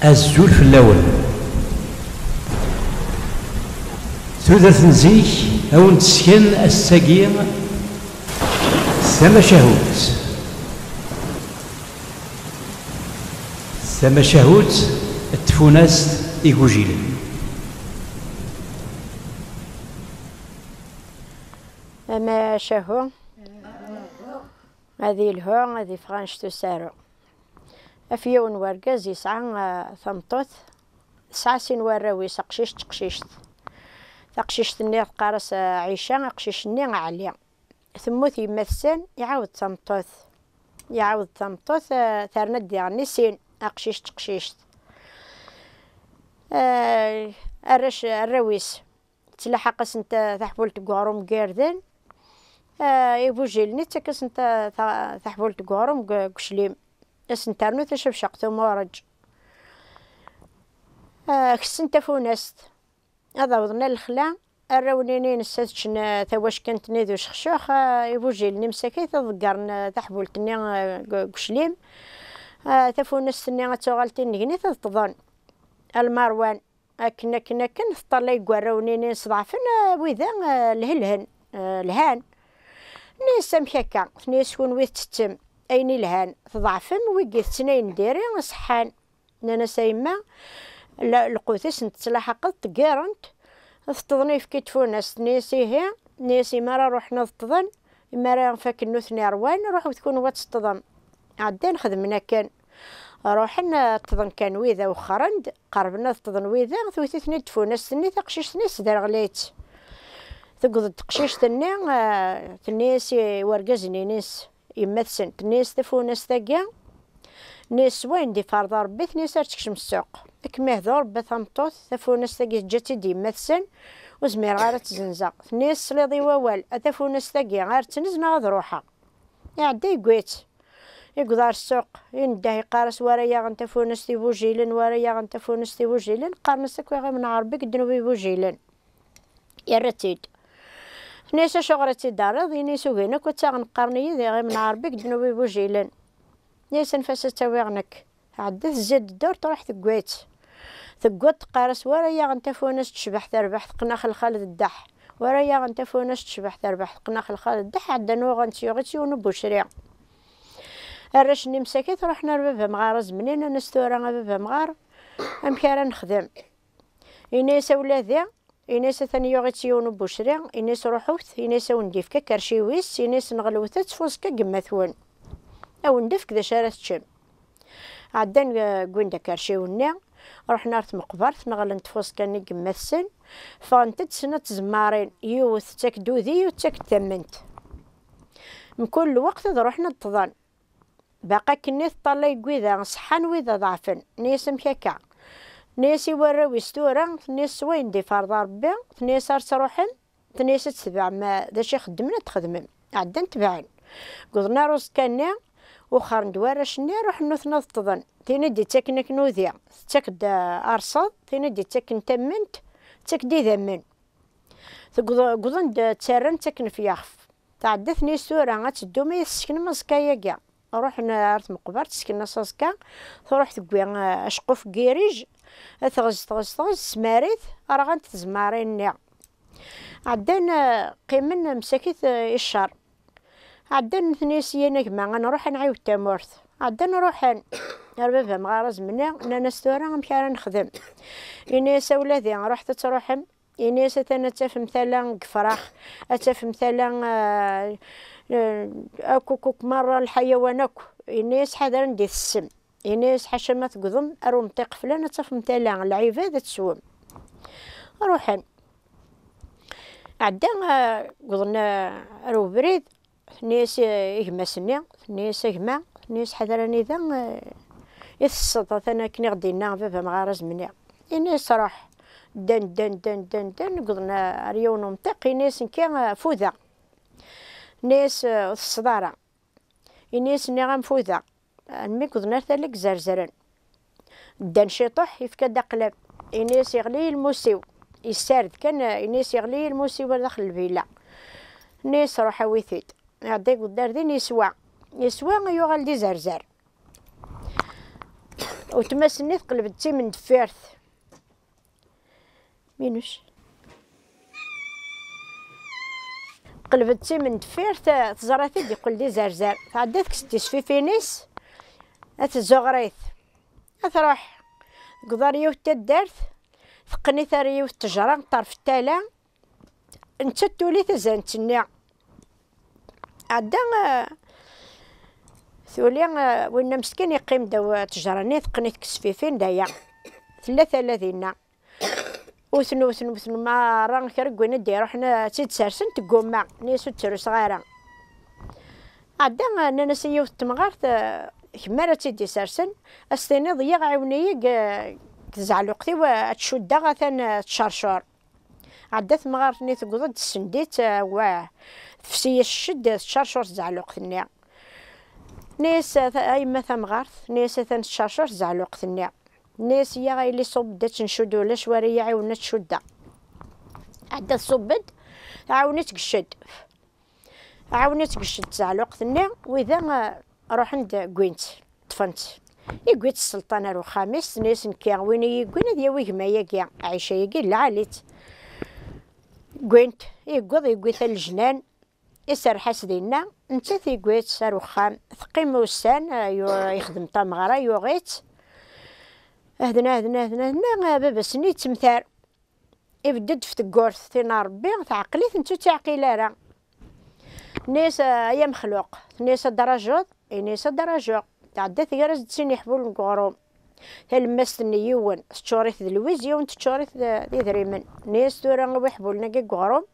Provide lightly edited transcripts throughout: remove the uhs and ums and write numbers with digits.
الزول في اللون تودرت نزيك أو نتسكن الساقي ثم شهوت ثم شهوت التفوناست إيكوجيل. أما شهو هذه الهو هذه فرانش تسارو أفيون ورقاز يسعى ثمطوث 9 سنين وراويس قشيشت تقشيشت النير قارس عيشان قشيش النير عليا ثموث يمثل يعاود ثمطوث ثارند يعني سين قشيشت الرش الرويس تلحقس انت تحبولت قارم قاردن يبوجيلني تكس انت تحبولت قارم قشليم اسنترنو تشوف شقتو مورج كسنت فونست هذا وضنا الخلا الرونينين السادشن ثواش كانت نيدو شخشوخ يبوجيلني مساكي تذكرن تحبولتني قشليم تفونستني غتوغالتي نيني تظن المروان كنا طلع قراونينين صضعفن وإذا الهان نيس مكاكا نيس كون ويث تتم أيني الهان تضعفم ويقيث سنين ديري صحان نانا سايما القوثيس نتلاحقت تقارنت تظني في كتفوناس نيسي مرة روحنا تظن مرة فاكنو ثني روان روحو تكون واتستظن عدين خدمنا كان روحنا تظن كان ويذا وخرند قربنا تظن ويذا ثوثيثني تفوناس ثني تقشيشتني سدار غليت تقضي تقشيش تنيسي ورقزني نيس يمثل تنيس تفوناس ثقيا نيس وين دي فرض ربي نيس تكشم السوق كميه ذو ربي ثمطوث تفوناس ثقيا جاتي دي يمثل وزمير غير تزنزق نيس صليضي ووال تفوناس ثقيا غير تنزنا غد روحها يعدي يقويت يقدر السوق ينده يقارس ورايا غنتفونس تي بوجيلن ورايا غنتفونس تي بوجيلن قارنسك غير من عربي قدنو بوجيلن يا رتيد نيسا شغرتي دارض ينيسو هنا كنت غنقارني غير من عربي قدنو بوجيلن نيسا نفاس تاويغنك عدت زاد الدور تروح ثقويت قارس ورايا غنتفونس تشبح تربح قناخ الخالد الدح ورايا غنتفونس تشبح تربح قناخ الخالد الدح عدنو غنتيوغيتي ونبو شريع الرشني مساكيت روحنا لبابا مغار زمنين نستورا بابا مغار امكارا نخدم ينيسا ولادي ينيسا ثاني يوغيتيون بوشري ينيسا روحوث ينيسا ونديفكا كرشيويس ينيسا نغلوثا تفوسكا قماثون او ندفك ذا شارة تشم عدان قويندا كرشيوني روحنا رث مقبرث نغلن تفوسكا ني قماثسن فانتد سنة زمارين يوث تاك دوذي وتاك تمنت من كل وقت روحنا نتظن باقا كني طلع قويذا صحان ويذا ضعفن نيس مكاكا نيسي وراوي ستورا نيس وين دي فرض ربي نيس تروحن نيس تتبع ما ذا شي خدمنا تخدمن عدن تبعن قضنا روس كنا وخر ندوار شني روح نوثنا تظن تيني دي تاكنك نوذيا تاك دا ارصد تيني دي تاكن تمنت تاك دي ذمن قضن تسرن تاكن في يخف تعدثني ستورا غتدو ما يسكن مسكايا كاع روحنا عرت مقبرت سكننا صاسكا تروح تقوي اشقف كيريج تغز سماريث راه غنتزمارين نيع عدنا قيمن مساكيت الشهر عدنا ثنيسينا كما غنروح نعاود تامورث عدنا نروح بابا مغارز منا انا ستورا غنمشي نخدم ينيسا ولادي رحت تروحم ينيسا ثنا تاف مثلا فراخ اتاف مثلا اكوك مرة الحيوانك ينيس حذر ندي السم ينيس حشمة قضم اروم طيق فلان تاف مثلا العبادة تسوم روحن عدنا قضنا رو بريد نيس يهمسني نيس يهما نيس حذرني ذا يثسط ثنا كني غدينا بابا مغارز مني ينيس راح دن قضنا ريون ومطيق ينيس كان فوذا ناس الصدارة ينيس نغام فوذا المي قضنا ثلك زرزرن دان شيطوح يفكا دقلب ينيس يغلي الموسيو يسارد كان ينيس يغلي الموسيو داخل الفيلا نيس روح ويثيد يعطيك الدار دين يسوى يغال دي زرزر وتماسني تقلبتي من دفيرت مينوش قلبتي من دفيرت تزراتي يقول لي زرزر تعدات كستي سفيفينيس اتزغريت تروح قدر تدارت ثقني ثريو التجرة طرف التالا انت تولي تزانتني عدا ثولي وين مسكين يقيم دو تجراني ثقني تكسفيفين دايا ثلاثة الذين وثنو ما راه كركوين دي روحنا تيتسرسن تقوما نيسو تسرو صغيرة عدا انا نسيو التمغارت كما راه تيدي سرسن استيني ضيق عاوني تزعل وقتي وتشودا غاثان تشرشور عدا ثمغارتني تقضد السنديت واه فسي الشد تشرشور تزعل وقتني نيس اي ما ثمغارت نيس ثان تشرشور تزعل وقتني ناس يا غايلي صبدت نشدو ولا شواري عاونت تشدا عدا صبد عاونت تقشد تزعل وقتني واذا روح عند كوينت طفنت يقويت السلطانه رو خامس ناس نكيا وين يقوين ديا ويغما كيا عايشه يقي لعاليت كوينت يقويت الجنان يسر حسدينا انت تيقويت سارو خام ثقيم وسان يخدم طمغره يوغيت هدنا بابا سني تمثار يبدد في تقورث تينا ربي تعقليت انتو تعقيله راه ناس يا مخلوق ناس درجات ناس درجات تعدات غير تسيني حبول نقروم هالمستني يون تشوريث الويز يون تشوريث ذي ذريمن ناس تورا ويحبولنا كي قروم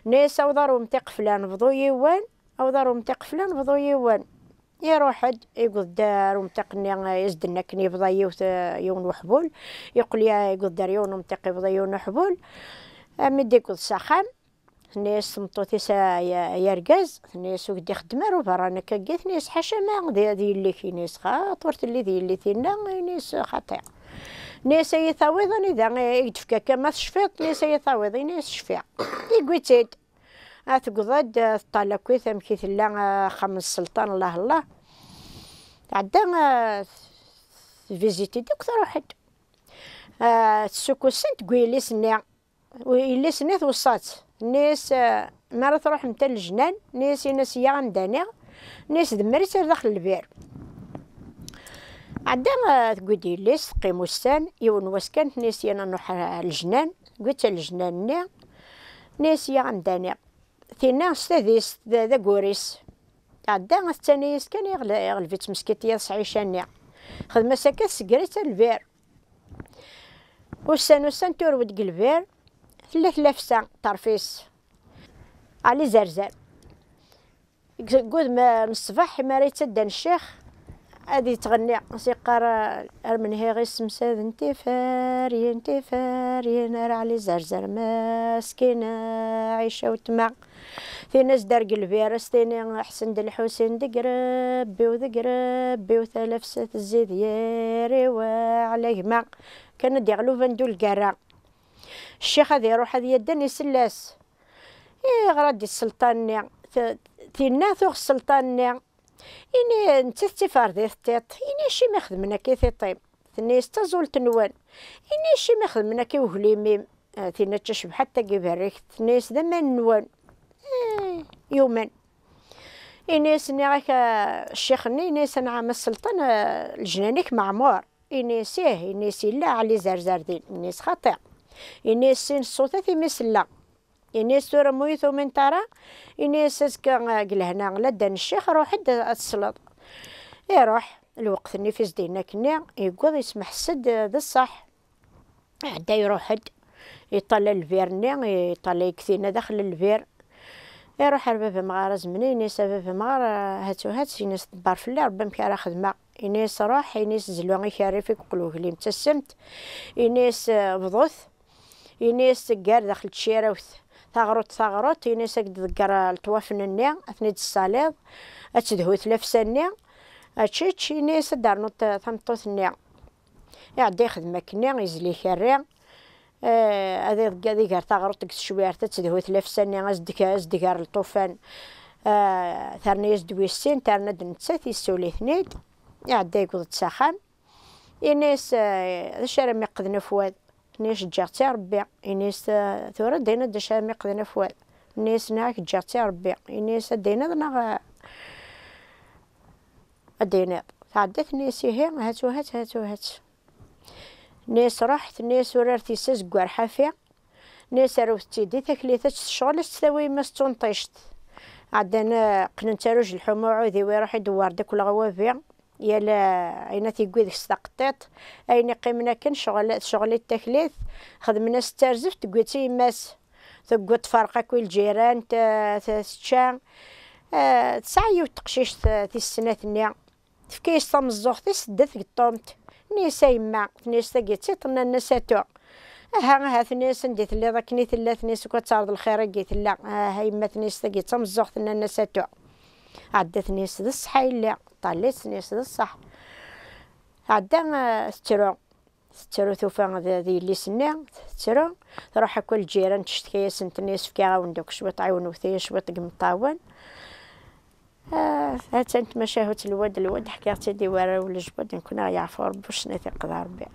ناس اوضروا متق فلان فضو يوان اوضروا متق فلان فضو يوان يروح حد يقول دار ومتقني يزدنا كني فضا يون وحبول يقول يا يقول دار يون ومتقي فضا يون وحبول مدي يقول ساخان ناس مطوتي يرقز ناس وقد يخدمر وبرانا كاكيت ناس حاشا ما دي اللي كي ناس خاطرت اللي ثينا ناس خاطئ ناس يثاوضن اذا يدفكا كما شفيط ناس يثاوض ناس شفيع يقويتيد تقضد طالا كويث مكيث لا خمس سلطان الله عدا فيزيتي دكتور واحد تسوكو سنت قويلي سنيا ويلي سنيت وصات ناس مرة تروح متى الجنان ناس يا عندنا ناس دمرت داخل البير عدا تقولي ليس قيمو السان يون واسكانت ناس انا نروح الجنان قلت الجنان ناس يا عندنا ثينا استاذيس ذا قوريس عدا الثاني كان يغلفت مسكيتيا صعيشانيا خدمه ساكت سكريت البير والسان تورود البير 3000 سنة طرفيس علي زرزر قد ما من الصباح ما ريت تدان الشيخ هادي تغني موسيقار من هي غير سمساد انتي فاري نار علي زرزر مسكينة عيشة وتمع في ناس دار قلبيرس تاني حسن الحسين دقربي وثلاث سات الزيد ياري وعليه ما كان ديغلو فندو القرا الشيخ هذا يروح هذا يدن يسلاس غرادي السلطان تينا ثوغ السلطان إني نتثتي فاردي التيط إني شي ما خدمنا كي طيب ثني استزول تنوان إني شي ما خدمنا كي وهليميم تينا تشبح حتى كيبريك ثني زمان نوان يوما إني سني غاك الشيخ إني سنعم السلطان الجنانيك معمور إني سيه إني سي لا علي زرزردين إني خاطئ إني سين الصوتات يمسلا إني سورة مويثو من ترى إني ساسكا قلهنا لدن الشيخ روح حدا السلط يروح الوقت اللي في زدينا كنا يقول يسمح السد ذا الصح عدا يروح حد يطلع الفيرني يطلع يكثينا داخل الفير يروح ربابا مغارز مني إنيس بابا مغار هاتو إنيس تبار في اللي ربما كارا خدمة إنيس راح إنيس زلواني كاري فيك قلوه اللي متسمت إنيس بضوث إنيس قار داخل تشيروث ثغرت إنيس قدر التوافن النيا أثنيد الصاليض أتدهو 3 سنة أتشيتش إنيس دار نوت ثمطوث النيا يعدي خدمة كنيا يزلي كاري هذا قار ثغرت شوير تتدهو 3 سنة أزدكار الطوفان ثرني يزدوي السين ترنا دنتسات يسولي ثنيد يعدي يقول تساخن إنيس داش راه ميقدنا فواد نيش جاتي ربي إنيس ثورة دينا داش راه ميقدنا فواد نيس ناك جاتي ربي إنيس دينا دنا دينا تعدت نيسي هي هاتو هات نيس رحت نيس ورارتي سزقار حافية نيس روتي دي تكليثة الشغل تساوي ما ستنطيشت عندنا قننتاروج الحمى عودي ويروح يدور داك الغوافي يالا عينا تيقوي ديك الساقطات اين قيمنا كان شغل التكليث خدمنا ستارزف تقوتي ماس تقوت فرقة كل الجيران تشا تسعيو تقشيش في السنة النيا تفكيس طمزوخ تسدت الطومت نيسا يما نيسا قيتي طنا النساتو ها ثنيس نديت اللي ذاك نيت اللي ثنيس كتعرض الخير قيت لا هاي ما ثنيس قيت طمزوخ طنا النساتو عدا ثنيس ذا الصح لا طليت ثنيس ذا الصح عدا سترو ثوفا ذي اللي سنا سترو تروح كل جيران تشتكي سنت نيس فكا وندوك شويه تعاونوا فيا شويه قمطاون هات انت مشاهد الواد حكايتي دي ورا ولا جبد نكون يعفو ربي واش نتي قدر ربي